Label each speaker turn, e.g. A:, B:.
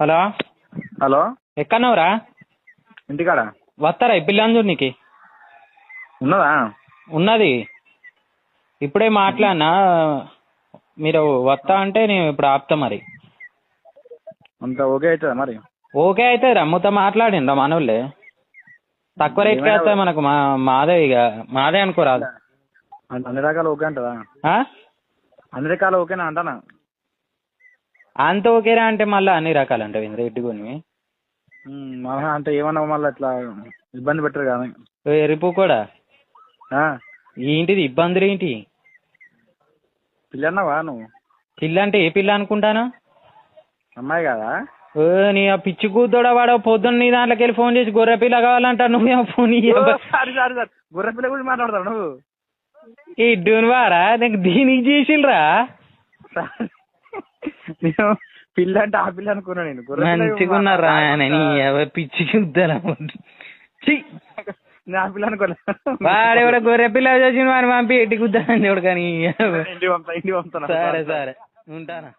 A: Hello
B: hello
A: ఎక్కడన్నావురా?
B: ఇంటికాడ
A: వస్తారా ఈ పిల్లని చూడు నీకు
B: ఉన్నదా?
A: ఉన్నది. ఇప్పుడే మాట్లాడినా, మీరు వస్తా అంటే నేను ఇప్పుడు ఆపుతా. మరి
B: అంత ఓకే అవుతుందా మరి?
A: ఓకే అయితే రమ్మతో మాట్లాడిండ్రా మనోళ్ళే. తక్కువ రేట్కి వేస్తా మనకు. మాదే ఇక మాదే అనుకోరాదు.
B: అన్ని రకాలు ఓకే అంటదా? అన్ని రకాలు ఓకేనా అంటానా?
A: అంత ఓకేరా అంటే మళ్ళీ అన్ని రకాలు అంటే రేటు కొని
B: మళ్ళా అంటే ఏమన్నా మళ్ళీ ఇట్లా ఇబ్బంది పెట్టరు కానీ
A: ఎరుపు కూడా ఏంటిది ఇబ్బందులు ఏంటి?
B: పిల్లన్నావా నువ్వు?
A: పిల్ల అంటే ఏ పిల్ల అనుకుంటాను?
B: అమ్మాయి కదా?
A: నీ ఆ పిచ్చి కూతుడా వాడు పొద్దున్న నీ దాంట్లోకి వెళ్ళి ఫోన్ చేసి గొర్రె పిల్ల కావాలంటా. నువ్వేమో ఫోన్
B: సారీ సారీ సార్, గుర్ర పిల్ల గురించి మాట్లాడతావు నువ్వు?
A: ఈ డూన్వారా నీకు దీనికి చేసిండ్రా?
B: నేను పిల్ల అంటే ఆ పిల్ల అనుకున్నా. నేను
A: మంచిగున్నారా పిచ్చి కూతురా?
B: నేను ఆ పిల్ల అనుకోలే.
A: వాడెవడ గొర్రె పిల్ల చేసిన వాడిని పంపి ఎట్టి కుద్దాని చూడు. కానీ
B: ఇంటికి పంపుతాను.
A: సరే సరే ఉంటానా.